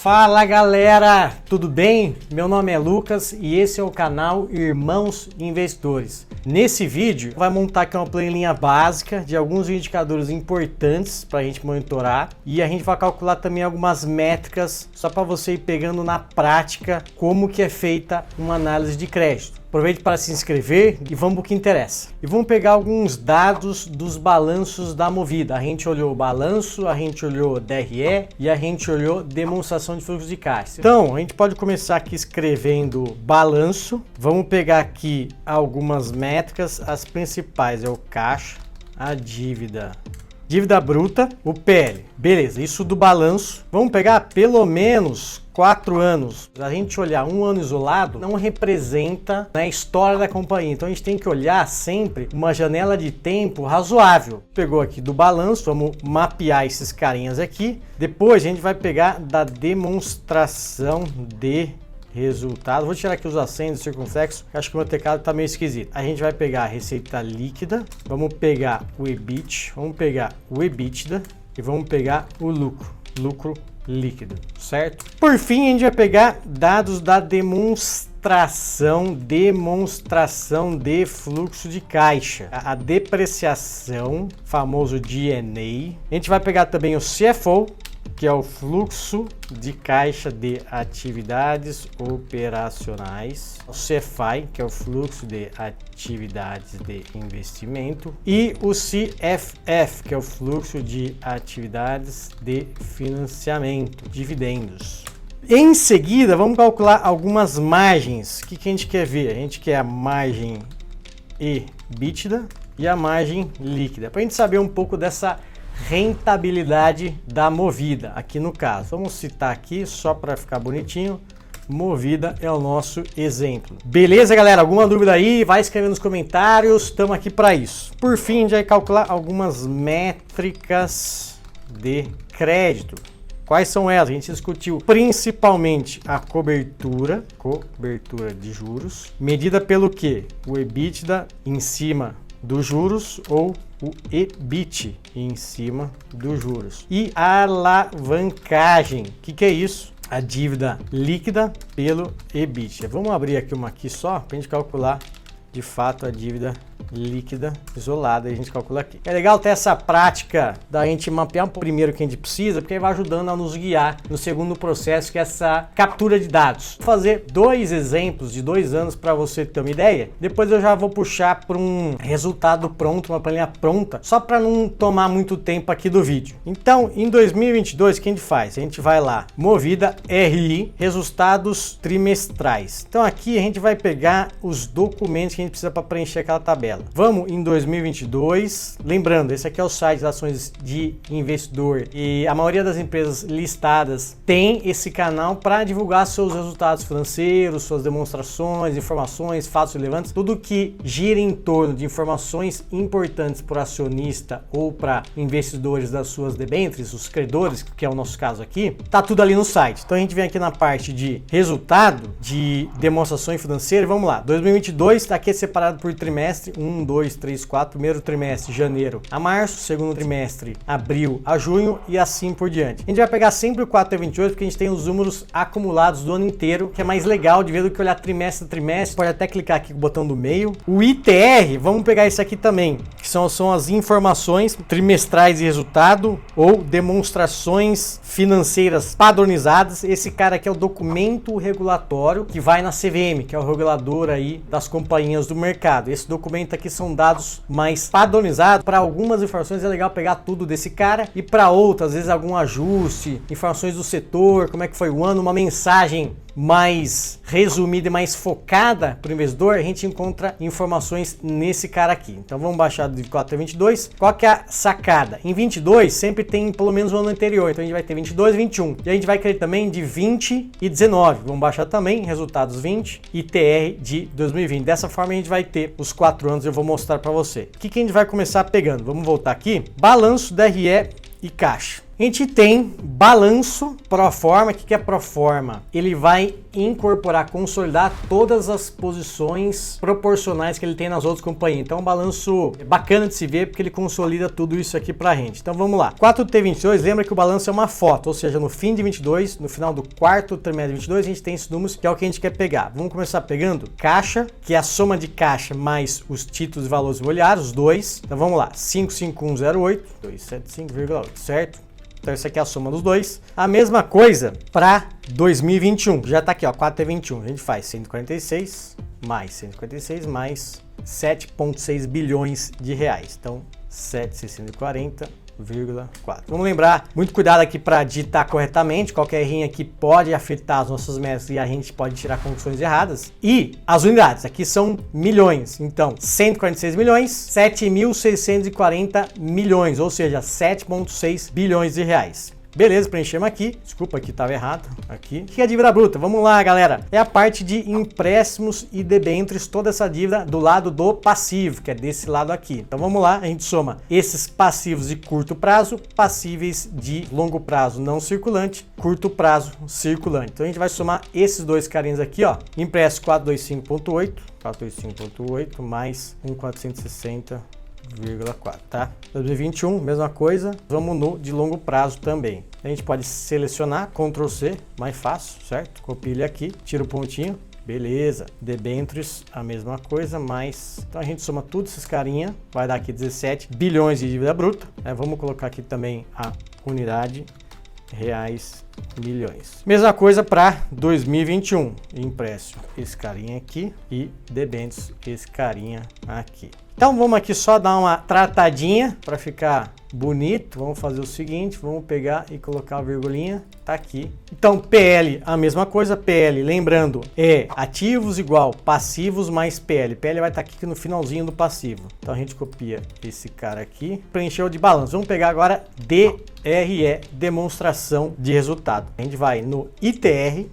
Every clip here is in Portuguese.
Fala galera, tudo bem? Meu nome é Lucas e esse é o canal Irmãos Investidores. Nesse vídeo vai montar aqui uma planilha básica de alguns indicadores importantes para a gente monitorar e a gente vai calcular também algumas métricas só para você ir pegando na prática como que é feita uma análise de crédito. Aproveite para se inscrever e vamos para o que interessa. E vamos pegar alguns dados dos balanços da Movida. A gente olhou o balanço, a gente olhou DRE e a gente olhou demonstração de fluxo de caixa. Então, a gente pode começar aqui escrevendo balanço. Vamos pegar aqui algumas métricas. As principais é o caixa, a dívida bruta, o PL. Beleza, isso do balanço. Vamos pegar pelo menos 4 anos. A gente olhar um ano isolado não representa a história da companhia. Então a gente tem que olhar sempre uma janela de tempo razoável. Pegou aqui do balanço, vamos mapear esses carinhas aqui. Depois a gente vai pegar da demonstração de resultado. Vou tirar aqui os acentos circunflexos, acho que o meu teclado está meio esquisito. A gente vai pegar a receita líquida, vamos pegar o EBIT, vamos pegar o EBITDA e vamos pegar o lucro líquido, certo? Por fim, a gente vai pegar dados da demonstração de fluxo de caixa, a depreciação, famoso D&A. A gente vai pegar também o CFO, que é o fluxo de caixa de atividades operacionais, o CFI, que é o fluxo de atividades de investimento, e o CFF, que é o fluxo de atividades de financiamento, dividendos. Em seguida, vamos calcular algumas margens. O que a gente quer ver? A gente quer a margem EBITDA e a margem líquida, para a gente saber um pouco dessa rentabilidade da Movida, aqui no caso. Vamos citar aqui só para ficar bonitinho. Movida é o nosso exemplo. Beleza, galera? Alguma dúvida aí? Vai escrever nos comentários. Estamos aqui para isso. Por fim, a gente vai calcular algumas métricas de crédito. Quais são elas? A gente discutiu principalmente a cobertura de juros, medida pelo que? O EBITDA em cima dos juros ou o EBIT em cima dos juros. E a alavancagem, o que é isso? A dívida líquida pelo EBIT. Vamos abrir aqui uma aqui só para a gente calcular de fato a dívida líquida isolada, a gente calcula aqui. É legal ter essa prática da gente mapear primeiro o que a gente precisa, porque vai ajudando a nos guiar no segundo processo, que é essa captura de dados. Vou fazer 2 exemplos de 2 anos para você ter uma ideia. Depois eu já vou puxar para um resultado pronto, uma planilha pronta, só para não tomar muito tempo aqui do vídeo. Então, em 2022, o que a gente faz? A gente vai lá, Movida RI, resultados trimestrais. Então aqui a gente vai pegar os documentos que a gente precisa para preencher aquela tabela. Vamos em 2022, lembrando, esse aqui é o site das ações de investidor e a maioria das empresas listadas tem esse canal para divulgar seus resultados financeiros, suas demonstrações, informações, fatos relevantes, tudo que gira em torno de informações importantes para o acionista ou para investidores das suas debêntures, os credores, que é o nosso caso aqui, tá tudo ali no site. Então a gente vem aqui na parte de resultado, de demonstrações financeiras, vamos lá, 2022 está aqui separado por trimestre, 1, 2, 3, 4, primeiro trimestre, janeiro a março, segundo trimestre, abril a junho e assim por diante. A gente vai pegar sempre o 4 a 28 porque a gente tem os números acumulados do ano inteiro, que é mais legal de ver do que olhar trimestre a trimestre. Pode até clicar aqui com o botão do meio. O ITR, vamos pegar esse aqui também, que são as informações trimestrais de resultado ou demonstrações financeiras padronizadas. Esse cara aqui é o documento regulatório que vai na CVM, que é o regulador aí das companhias do mercado. Esse documento aqui são dados mais padronizados. Para algumas informações é legal pegar tudo desse cara e para outras, às vezes algum ajuste, informações do setor, como é que foi o ano, uma mensagem mais resumida e mais focada para o investidor, a gente encontra informações nesse cara aqui. Então vamos baixar de 4 a 22. Qual que é a sacada? Em 22 sempre tem pelo menos o ano anterior, então a gente vai ter 22 e 21. E a gente vai querer também de 20 e 19. Vamos baixar também resultados 20 e TR de 2020. Dessa forma a gente vai ter os 4 anos, eu vou mostrar para você. O que a gente vai começar pegando? Vamos voltar aqui. Balanço, DRE e caixa. A gente tem balanço pro forma. O que é pro forma? Ele vai incorporar, consolidar todas as posições proporcionais que ele tem nas outras companhias. Então, um balanço bacana de se ver, porque ele consolida tudo isso aqui pra gente. Então, vamos lá. 4T22, lembra que o balanço é uma foto, ou seja, no fim de 22, no final do quarto trimestre de 22, a gente tem esses números, que é o que a gente quer pegar. Vamos começar pegando caixa, que é a soma de caixa mais os títulos e valores imobiliários, os dois. Então, vamos lá. 55108, 275,8, certo? Então, isso aqui é a soma dos dois. A mesma coisa para 2021. Já está aqui, ó, 4T21. A gente faz 146 mais 7,6 bilhões de reais. Então, 7,640,4. Vamos lembrar, muito cuidado aqui para digitar corretamente. Qualquer errinho aqui pode afetar as nossas metas e a gente pode tirar conclusões erradas. E as unidades, aqui são milhões. Então, 146 milhões, 7.640 milhões, ou seja, 7,6 bilhões de reais. Beleza, preenchemos aqui. Desculpa, aqui estava errado. Aqui. O que é a dívida bruta? Vamos lá, galera. É a parte de empréstimos e debêntures, toda essa dívida do lado do passivo, que é desse lado aqui. Então vamos lá, a gente soma esses passivos de curto prazo, passíveis de longo prazo não circulante, curto prazo circulante. Então a gente vai somar esses dois carinhos aqui, ó. Empréstimo 425,8 mais 1.460,4, tá? 2021, mesma coisa, vamos no de longo prazo também. A gente pode selecionar, Ctrl C, mais fácil, certo? Copia ele aqui, tira o pontinho, beleza. Debêntures, a mesma coisa, mas... Então a gente soma tudo esses carinha, vai dar aqui 17 bilhões de dívida bruta. Vamos colocar aqui também a unidade, reais, milhões. Mesma coisa para 2021, empréstimo, esse carinha aqui, e debêntures, esse carinha aqui. Então vamos aqui só dar uma tratadinha para ficar bonito. Vamos fazer o seguinte, vamos pegar e colocar a virgulinha, tá aqui. Então PL, a mesma coisa, PL, lembrando, é ativos igual passivos mais PL. PL vai estar aqui no finalzinho do passivo. Então a gente copia esse cara aqui, preencheu de balanço. Vamos pegar agora DRE, demonstração de resultado. A gente vai no ITR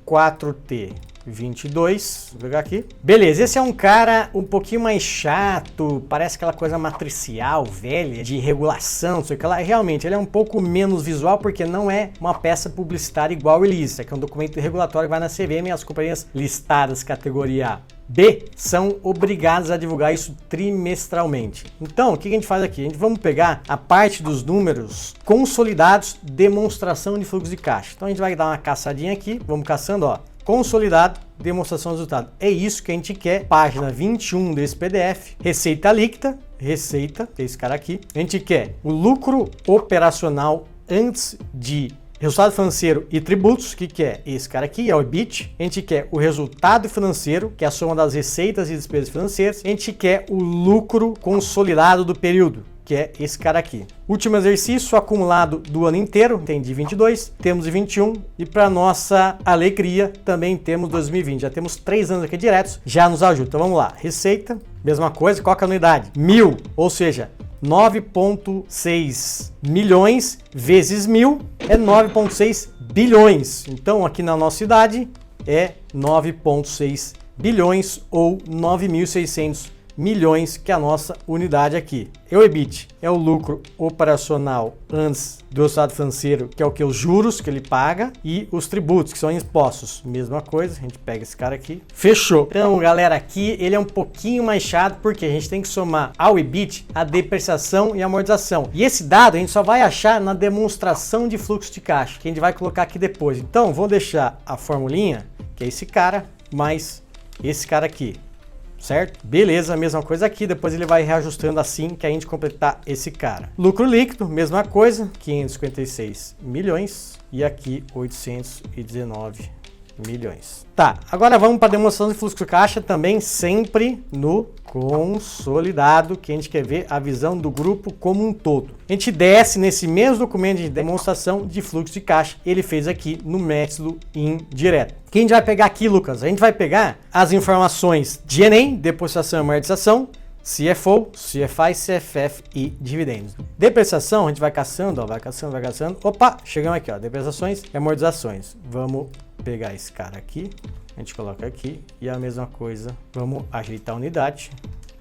4T22, vou pegar aqui. Beleza, esse é um cara um pouquinho mais chato, parece aquela coisa matricial, velha, de regulação, não sei o que lá. Realmente, ele é um pouco menos visual porque não é uma peça publicitária igual o Release, que é um documento regulatório que vai na CVM e as companhias listadas categoria B são obrigadas a divulgar isso trimestralmente. Então, o que a gente faz aqui? A gente vamos pegar a parte dos números consolidados, demonstração de fluxo de caixa. Então, a gente vai dar uma caçadinha aqui, vamos caçando, ó. Consolidado, demonstração de resultado. É isso que a gente quer. Página 21 desse PDF. Receita líquida. Receita, esse cara aqui. A gente quer o lucro operacional antes de resultado financeiro e tributos, que é esse cara aqui, é o EBIT. A gente quer o resultado financeiro, que é a soma das receitas e despesas financeiras. A gente quer o lucro consolidado do período, que é esse cara aqui. Último exercício acumulado do ano inteiro, tem de 22, temos de 21 e para nossa alegria também temos 2020. Já temos 3 anos aqui diretos, já nos ajuda. Então vamos lá, receita, mesma coisa, qual que é a unidade? 1000, ou seja, 9,6 milhões vezes 1000 é 9,6 bilhões. Então aqui na nossa idade é 9,6 bilhões ou 9.600 milhões, que é a nossa unidade aqui. O EBIT é o lucro operacional antes do resultado financeiro, que é o que? Os juros que ele paga e os tributos, que são impostos. Mesma coisa, a gente pega esse cara aqui. Fechou. Então, galera, aqui ele é um pouquinho mais chato, porque a gente tem que somar ao EBIT a depreciação e amortização. E esse dado a gente só vai achar na demonstração de fluxo de caixa, que a gente vai colocar aqui depois. Então, vou deixar a formulinha, que é esse cara, mais esse cara aqui. Certo? Beleza, mesma coisa aqui, depois ele vai reajustando assim que a gente completar esse cara. Lucro líquido, mesma coisa, 556 milhões e aqui 819 milhões. Tá, agora vamos para a demonstração de fluxo de caixa também, sempre no consolidado, que a gente quer ver a visão do grupo como um todo. A gente desce nesse mesmo documento de demonstração de fluxo de caixa, ele fez aqui no método indireto. O que a gente vai pegar aqui, Lucas? A gente vai pegar as informações de G&A, depreciação e amortização, CFO, CFI, CFF e dividendos. Depreciação, a gente vai caçando, ó, vai caçando. Opa, chegamos aqui, ó, depreciações e amortizações. Vamos pegar esse cara aqui, a gente coloca aqui e a mesma coisa, vamos ajeitar a unidade,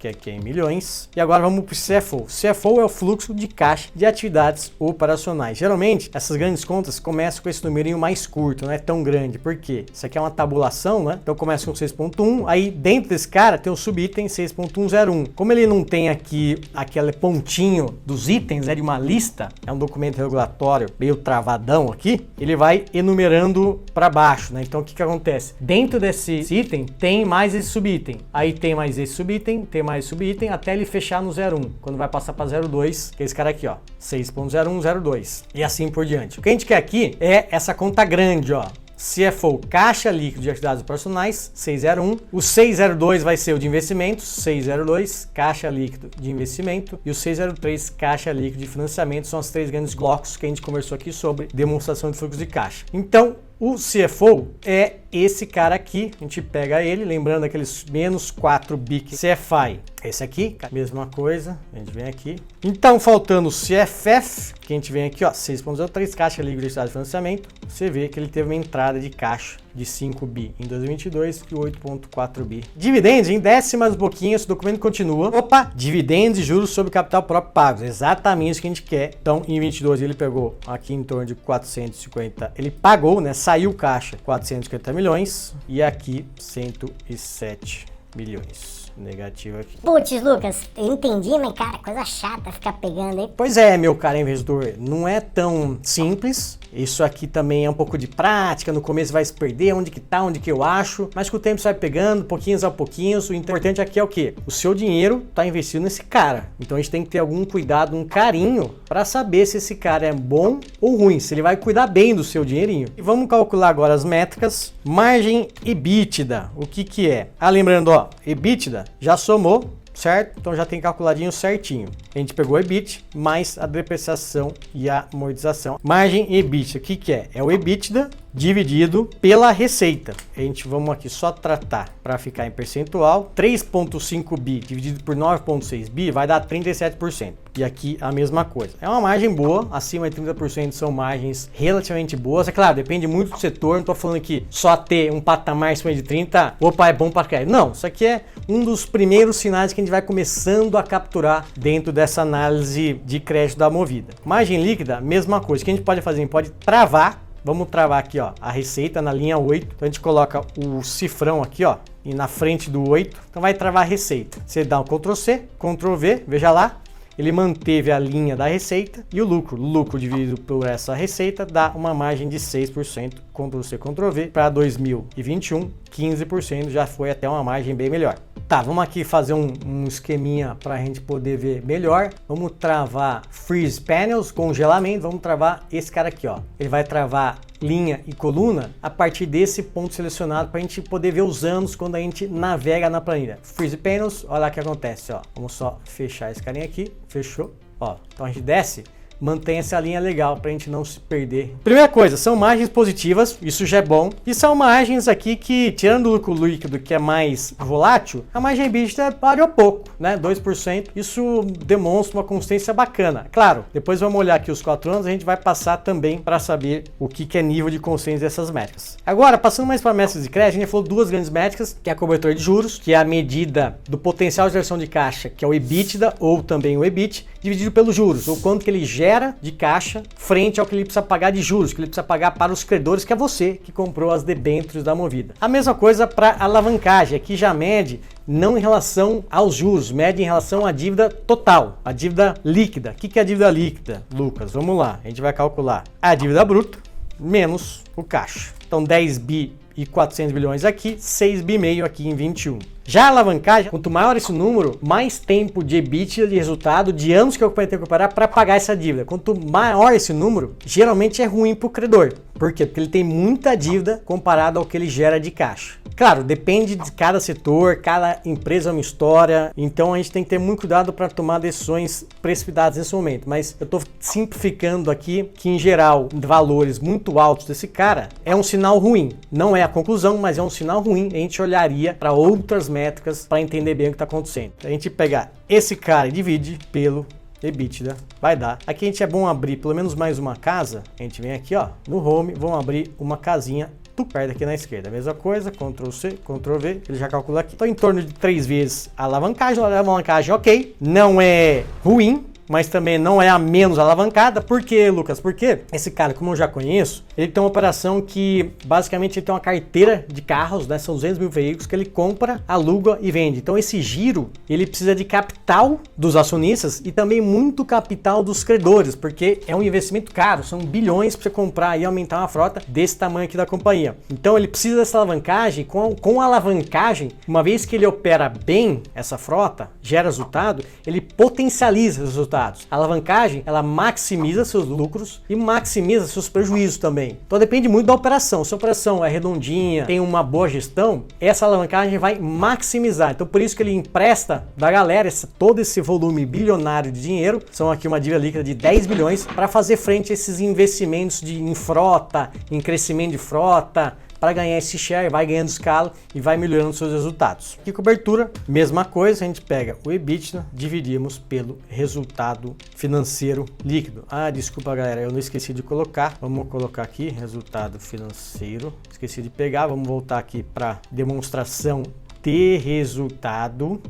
que aqui é em milhões. E agora vamos para o CFO. CFO é o fluxo de caixa de atividades operacionais. Geralmente, essas grandes contas começam com esse numerinho mais curto, não é tão grande. Por quê? Isso aqui é uma tabulação, né? Então começa com 6.1, aí dentro desse cara tem o subitem 6.101. Como ele não tem aqui aquele pontinho dos itens, é de uma lista, é um documento regulatório meio travadão aqui, ele vai enumerando para baixo, né? Então o que que acontece? Dentro desse item tem mais esse subitem, aí tem mais esse subitem, tem mais subitem, até ele fechar no 01, quando vai passar para 02, que é esse cara aqui, ó, 6.0102 e assim por diante. O que a gente quer aqui é essa conta grande, ó. CFO, caixa líquido de atividades operacionais, 601. O 602 vai ser o de investimentos, 602, caixa líquido de investimento. E o 603, caixa líquido de financiamento. São as três grandes blocos que a gente conversou aqui sobre demonstração de fluxo de caixa. Então, o CFO é esse cara aqui, a gente pega ele, lembrando aqueles menos 4 BIC CFI. Esse aqui, mesma coisa, a gente vem aqui. Então, faltando o CFF, que a gente vem aqui, ó, 6.03, caixa líquida de atividade de financiamento. Você vê que ele teve uma entrada de caixa de 5 bi em 2022 e 8.4 bi. Dividendos, em décimas pouquinho, esse documento continua. Opa, dividendos e juros sobre capital próprio pagos, exatamente isso que a gente quer. Então, em 22 ele pegou aqui em torno de 450, ele pagou, né, saiu caixa 450 milhões e aqui 107 milhões. Negativo aqui. Putz, Lucas, eu entendi, mas cara, coisa chata ficar pegando aí. Pois é, meu caro investidor, não é tão simples. Isso aqui também é um pouco de prática, no começo vai se perder, onde que tá, onde que eu acho, mas com o tempo você vai pegando, pouquinhos a pouquinhos. O importante aqui é o quê? O seu dinheiro tá investido nesse cara. Então a gente tem que ter algum cuidado, um carinho para saber se esse cara é bom ou ruim, se ele vai cuidar bem do seu dinheirinho. E vamos calcular agora as métricas. Margem EBITDA, o que que é? Ah, lembrando, ó, EBITDA já somou, certo? Então já tem calculadinho certinho. A gente pegou o EBIT mais a depreciação e a amortização. Margem EBITDA, o que que é? É o EBITDA dividido pela receita. A gente vamos aqui só tratar para ficar em percentual. 3.5 bi dividido por 9.6 bi vai dar 37%. E aqui a mesma coisa. É uma margem boa, acima de 30% são margens relativamente boas. É claro, depende muito do setor, não estou falando que só ter um patamar acima de 30, opa, é bom para crédito. Não, isso aqui é um dos primeiros sinais que a gente vai começando a capturar dentro dessa análise de crédito da Movida. Margem líquida, mesma coisa. O que a gente pode fazer? A gente pode travar. Vamos travar aqui, ó, a receita na linha 8. Então a gente coloca o cifrão aqui, ó, e na frente do 8. Então vai travar a receita. Você dá um Ctrl C, Ctrl V, veja lá. Ele manteve a linha da receita e o lucro dividido por essa receita dá uma margem de 6%, Ctrl C, Ctrl V, para 2021, 15%, já foi até uma margem bem melhor. Tá, vamos aqui fazer um esqueminha para a gente poder ver melhor. Vamos travar Freeze Panels, congelamento, vamos travar esse cara aqui, ó. Ele vai travar linha e coluna a partir desse ponto selecionado para a gente poder ver os anos quando a gente navega na planilha. Freeze Panels, olha lá o que acontece, ó. Vamos só fechar esse carinha aqui, fechou, ó. Então a gente desce, mantém essa linha legal para a gente não se perder. Primeira coisa, são margens positivas, isso já é bom. E são margens aqui que, tirando o lucro líquido que é mais volátil, a margem EBITDA variou pouco, né? 2%. Isso demonstra uma consistência bacana. Claro, depois vamos olhar aqui os 4 anos, a gente vai passar também para saber o que é nível de consistência dessas métricas. Agora, passando mais para métricas de crédito, a gente falou duas grandes métricas, que é a cobertura de juros, que é a medida do potencial de geração de caixa, que é o EBITDA ou também o EBIT, dividido pelos juros, ou quanto que ele gera de caixa frente ao que ele precisa pagar de juros, que ele precisa pagar para os credores, que é você que comprou as debêntures da Movida. A mesma coisa para alavancagem, aqui já mede não em relação aos juros, mede em relação à dívida total, a dívida líquida. O que é a dívida líquida, Lucas? Vamos lá, a gente vai calcular a dívida bruta menos o caixa. Então 10 bi e 400 bilhões aqui, 6 bi e meio aqui em 21. Já a alavancagem, quanto maior esse número, mais tempo de EBITDA, de resultado, de anos que eu tenho que recuperar para pagar essa dívida. Quanto maior esse número, geralmente é ruim para o credor. Por quê? Porque ele tem muita dívida comparado ao que ele gera de caixa. Claro, depende de cada setor, cada empresa é uma história, então a gente tem que ter muito cuidado para tomar decisões precipitadas nesse momento. Mas eu estou simplificando aqui que, em geral, valores muito altos desse cara é um sinal ruim. Não é a conclusão, mas é um sinal ruim. A gente olharia para outras métricas para entender bem o que está acontecendo. A gente pegar esse cara e divide pelo EBITDA, vai dar. Aqui a gente é bom abrir pelo menos mais uma casa. A gente vem aqui, ó, no home, vamos abrir uma casinha perto aqui na esquerda. A mesma coisa, Ctrl C, Ctrl V, ele já calcula aqui. Então, em torno de 3 vezes a alavancagem. Ok, não é ruim, mas também não é a menos alavancada. Por quê, Lucas? Porque esse cara, como eu já conheço, ele tem uma operação que basicamente ele tem uma carteira de carros, né? São 200 mil veículos que ele compra, aluga e vende. Então esse giro, ele precisa de capital dos acionistas e também muito capital dos credores, porque é um investimento caro, são bilhões para você comprar e aumentar uma frota desse tamanho aqui da companhia. Então ele precisa dessa alavancagem. Com a alavancagem, uma vez que ele opera bem essa frota, gera resultado, ele potencializa os resultados. A alavancagem, ela maximiza seus lucros e maximiza seus prejuízos também. Então depende muito da operação. Se a operação é redondinha, tem uma boa gestão, essa alavancagem vai maximizar. Então por isso que ele empresta da galera todo esse volume bilionário de dinheiro, são aqui uma dívida líquida de 10 bilhões, para fazer frente a esses investimentos em frota, em crescimento de frota, para ganhar esse share, vai ganhando escala e vai melhorando seus resultados. Aqui cobertura, mesma coisa, a gente pega o EBITDA, dividimos pelo resultado financeiro líquido. Ah, desculpa galera, eu não esqueci de colocar, vamos colocar aqui, resultado financeiro, esqueci de pegar, vamos voltar aqui para demonstração de resultado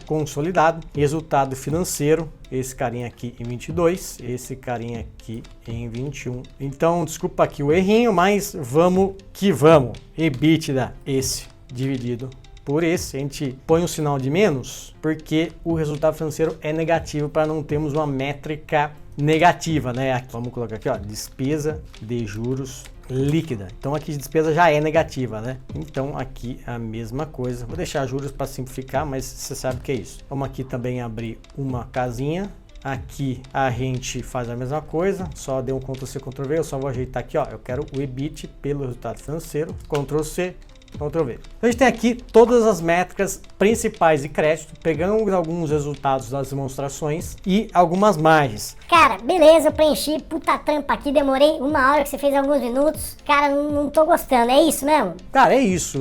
consolidado, resultado financeiro, esse carinha aqui em 22, esse carinha aqui em 21. Então, desculpa aqui o errinho, mas vamos que vamos. EBITDA, esse dividido por esse, a gente põe um sinal de menos, porque o resultado financeiro é negativo para não termos uma métrica negativa, né? Aqui, vamos colocar aqui, ó, despesa de juros líquida. Então aqui a despesa já é negativa, né? Então aqui a mesma coisa. Vou deixar juros para simplificar, mas você sabe o que é isso. Vamos aqui também abrir uma casinha. Aqui a gente faz a mesma coisa, só deu um Ctrl C, Ctrl V, eu só vou ajeitar aqui, ó. Eu quero o EBIT pelo resultado financeiro, Ctrl C, Ctrl V. Então a gente tem aqui todas as métricas principais de crédito, pegamos alguns resultados das demonstrações e algumas margens. Cara, beleza, eu preenchi, puta trampa aqui, demorei 1 hora que você fez alguns minutos. Cara, não tô gostando, é isso mesmo? Cara, é isso,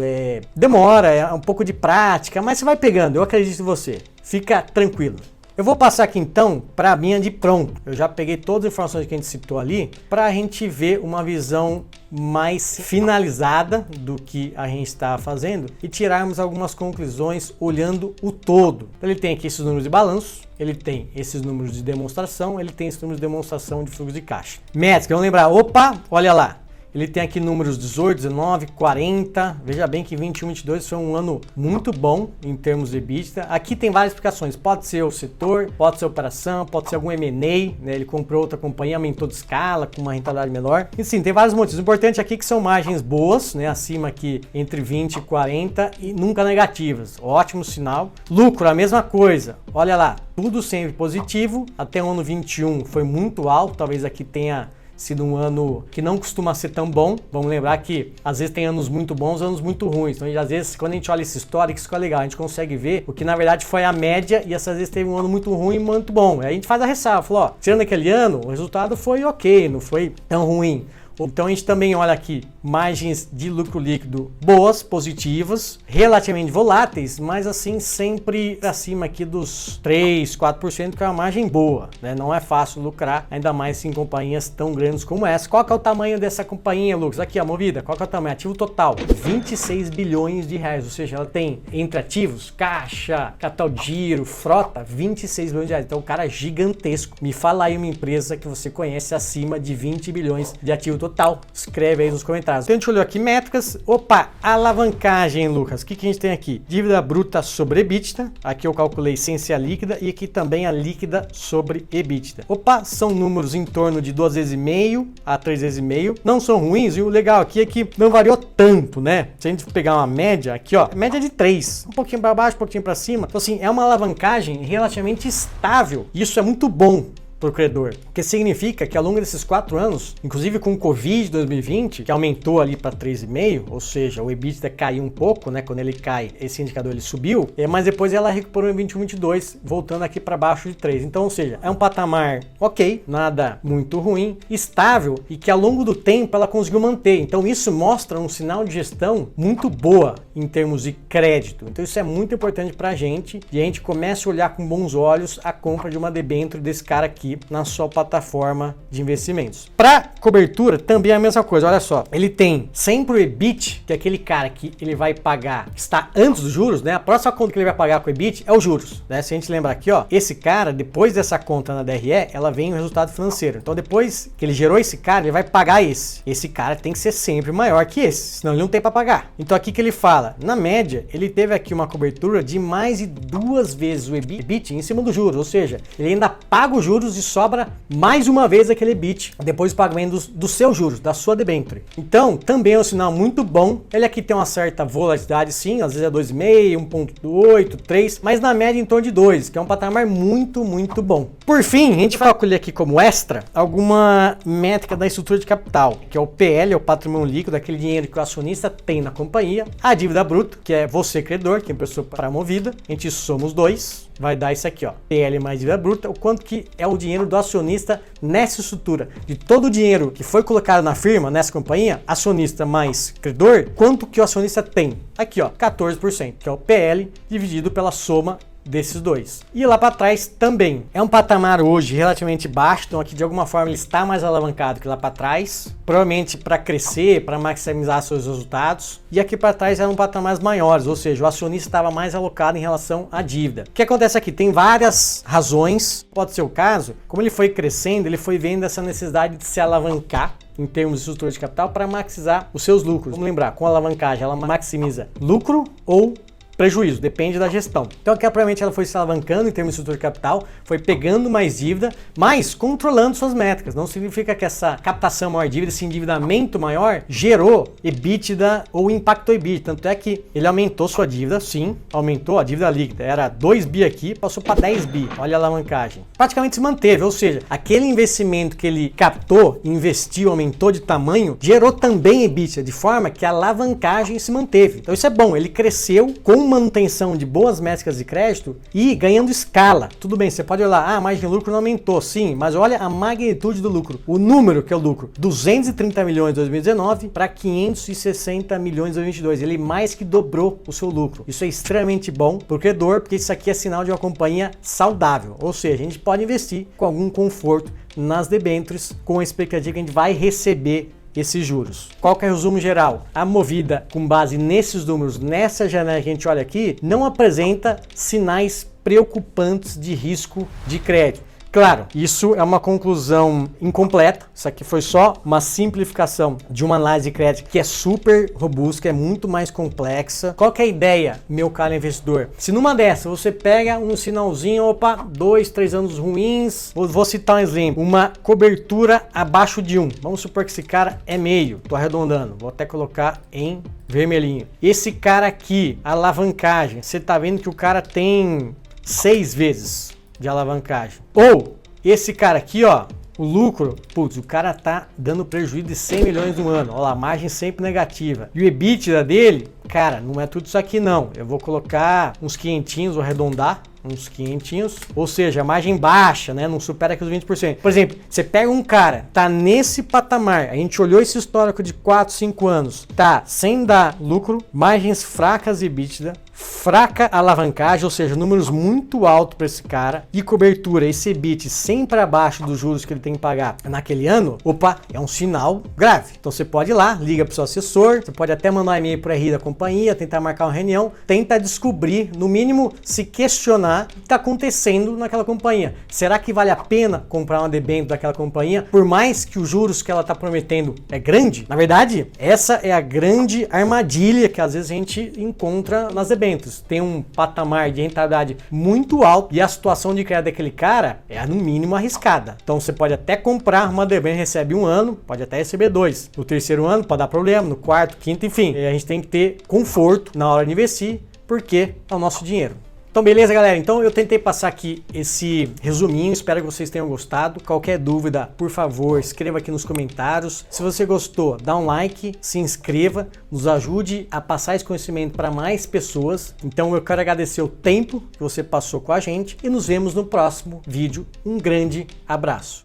demora, é um pouco de prática, mas você vai pegando, eu acredito em você. Fica tranquilo. Eu vou passar aqui então para a minha de pronto. Eu já peguei todas as informações que a gente citou ali para a gente ver uma visão mais finalizada do que a gente está fazendo e tirarmos algumas conclusões olhando o todo. Então, ele tem aqui esses números de balanço, ele tem esses números de demonstração, ele tem esses números de demonstração de fluxo de caixa. Métrica, vamos lembrar, opa, olha lá. Ele tem aqui números 18, 19, 40. Veja bem que 21, 22 foi um ano muito bom em termos de EBITDA. Aqui tem várias explicações. Pode ser o setor, pode ser operação, pode ser algum M&A, né? Ele comprou outra companhia, aumentou de escala, com uma rentabilidade menor. E sim, tem vários motivos. O importante aqui é que são margens boas, né? Acima aqui entre 20 e 40 e nunca negativas. Ótimo sinal. Lucro, a mesma coisa. Olha lá, tudo sempre positivo. Até o ano 21 foi muito alto. Talvez aqui tenha sido um ano que não costuma ser tão bom. Vamos lembrar que às vezes tem anos muito bons, anos muito ruins. Então, às vezes, quando a gente olha esse histórico, isso fica legal. A gente consegue ver o que na verdade foi a média e às vezes teve um ano muito ruim e muito bom. Aí a gente faz a ressalva, falou, ó, tirando aquele ano, o resultado foi ok, não foi tão ruim. Então a gente também olha aqui margens de lucro líquido boas, positivas, relativamente voláteis, mas assim sempre acima aqui dos 3, 4%, que é uma margem boa, né? Não é fácil lucrar, ainda mais em companhias tão grandes como essa. Qual que é o tamanho dessa companhia, Lucas? Aqui, a Movida, qual que é o tamanho? Ativo total, 26 bilhões de reais, ou seja, ela tem entre ativos, caixa, capital de giro, frota, 26 bilhões de reais. Então o cara é gigantesco. Me fala aí uma empresa que você conhece acima de 20 bilhões de ativo total. Escreve aí nos comentários. Então a gente olhou aqui métricas. Opa, alavancagem, Lucas. O que a gente tem aqui? Dívida bruta sobre EBITDA. Aqui eu calculei sem ser a líquida e aqui também a líquida sobre EBITDA. Opa, são números em torno de 2 vezes e meio a 3 vezes e meio. Não são ruins e o legal aqui é que não variou tanto, né? Se a gente pegar uma média aqui, ó, média de 3, um pouquinho para baixo, um pouquinho para cima. Então assim, é uma alavancagem relativamente estável. Isso é muito bom para o credor, que significa que ao longo desses 4 anos, inclusive com o Covid 2020, que aumentou ali para 3,5, ou seja, o EBITDA caiu um pouco, né? Quando ele cai, esse indicador ele subiu, mas depois ela recuperou em 21, 22, voltando aqui para baixo de 3. Então, ou seja, é um patamar ok, nada muito ruim, estável e que ao longo do tempo ela conseguiu manter. Então, isso mostra um sinal de gestão muito boa em termos de crédito. Então, isso é muito importante para a gente e a gente começa a olhar com bons olhos a compra de uma debênture desse cara aqui. aqui na sua plataforma de investimentos. Para cobertura também é a mesma coisa, olha só, ele tem sempre o EBIT, que é aquele cara que ele vai pagar, que está antes dos juros, né? A próxima conta que ele vai pagar com o EBIT é os juros, né? Se a gente lembrar aqui, ó, esse cara, depois dessa conta na DRE, ela vem o resultado financeiro. Então depois que ele gerou esse cara, ele vai pagar esse. Esse cara tem que ser sempre maior que esse, senão ele não tem para pagar. Então aqui que ele fala, na média, ele teve aqui uma cobertura de mais de 2 vezes o EBIT em cima dos juros, ou seja, ele ainda paga os juros e sobra mais uma vez aquele EBIT depois do pagamento dos seus juros, da sua debênture. Então, também é um sinal muito bom. Ele aqui tem uma certa volatilidade, sim, às vezes é 2,5, 1,8, 3, mas na média em torno de 2, que é um patamar muito bom. Por fim, a gente vai acolher aqui como extra alguma métrica da estrutura de capital, que é o PL, é o patrimônio líquido, aquele dinheiro que o acionista tem na companhia, a dívida bruta, que é você credor, que é a pessoa promovida, a gente soma os dois, vai dar isso aqui, ó, PL mais dívida bruta, o quanto que é o dinheiro do acionista nessa estrutura. De todo o dinheiro que foi colocado na firma, nessa companhia, acionista mais credor, quanto que o acionista tem? Aqui, ó, 14%, que é o PL dividido pela soma desses dois. E lá para trás também. É um patamar hoje relativamente baixo, então aqui de alguma forma ele está mais alavancado que lá para trás, provavelmente para crescer, para maximizar seus resultados. E aqui para trás eram patamares maiores, ou seja, o acionista estava mais alocado em relação à dívida. O que acontece aqui? Tem várias razões, pode ser o caso, como ele foi crescendo, ele foi vendo essa necessidade de se alavancar em termos de estrutura de capital para maximizar os seus lucros. Vamos lembrar, com a alavancagem ela maximiza lucro ou prejuízo, depende da gestão. Então aqui provavelmente ela foi se alavancando em termos de estrutura de capital, foi pegando mais dívida, mas controlando suas métricas. Não significa que essa captação maior de dívida, esse endividamento maior, gerou EBITDA ou impactou EBITDA. Tanto é que ele aumentou sua dívida, sim, aumentou a dívida líquida. Era 2 bi aqui, passou para 10 bi. Olha a alavancagem. Praticamente se manteve, ou seja, aquele investimento que ele captou, investiu, aumentou de tamanho, gerou também EBITDA, de forma que a alavancagem se manteve. Então isso é bom, ele cresceu com manutenção de boas métricas de crédito e ganhando escala. Tudo bem, você pode olhar, a margem de lucro não aumentou, sim, mas olha a magnitude do lucro, o número que é o lucro, 230 milhões em 2019 para 560 milhões em 2022, ele mais que dobrou o seu lucro. Isso é extremamente bom pro credor, porque isso aqui é sinal de uma companhia saudável, ou seja, a gente pode investir com algum conforto nas debêntures, com a expectativa que a gente vai receber esses juros. Qual que é o resumo geral? A Movida, com base nesses números, nessa janela que a gente olha aqui, não apresenta sinais preocupantes de risco de crédito. Claro, isso é uma conclusão incompleta, isso aqui foi só uma simplificação de uma análise de crédito que é super robusta, que é muito mais complexa. Qual que é a ideia, meu caro investidor? Se numa dessas você pega um sinalzinho, opa, 2, 3 anos ruins, vou citar um exemplo, uma cobertura abaixo de 1, vamos supor que esse cara é meio, tô arredondando, vou até colocar em vermelhinho. Esse cara aqui, a alavancagem, você tá vendo que o cara tem 6 vezes de alavancagem. Ou esse cara aqui, ó, o lucro, putz, o cara tá dando prejuízo de 100 milhões no ano. Olha lá, margem sempre negativa. E o EBITDA dele, cara, não é tudo isso aqui não. Eu vou colocar uns 500, vou arredondar, uns 500, ou seja, a margem baixa, né? Não supera aqui os 20%. Por exemplo, você pega um cara, tá nesse patamar, a gente olhou esse histórico de 4, 5 anos, tá sem dar lucro, margens fracas de EBITDA, fraca alavancagem, ou seja, números muito altos para esse cara, e cobertura, esse EBIT sempre abaixo dos juros que ele tem que pagar naquele ano, opa, é um sinal grave. Então você pode ir lá, liga para o seu assessor, você pode até mandar um e-mail para RI da companhia, tentar marcar uma reunião, tenta descobrir, no mínimo, se questionar o que está acontecendo naquela companhia. Será que vale a pena comprar uma debênture daquela companhia, por mais que os juros que ela está prometendo é grande? Na verdade, essa é a grande armadilha que às vezes a gente encontra nas debêntures. Tem um patamar de rentabilidade muito alto e a situação de crédito daquele cara é no mínimo arriscada. Então você pode até comprar uma debênture, recebe 1 ano, pode até receber 2. No terceiro ano pode dar problema, no quarto, quinto, enfim. A gente tem que ter conforto na hora de investir, porque é o nosso dinheiro. Então beleza, galera, então eu tentei passar aqui esse resuminho, espero que vocês tenham gostado. Qualquer dúvida, por favor, escreva aqui nos comentários. Se você gostou, dá um like, se inscreva, nos ajude a passar esse conhecimento para mais pessoas. Então eu quero agradecer o tempo que você passou com a gente e nos vemos no próximo vídeo. Um grande abraço.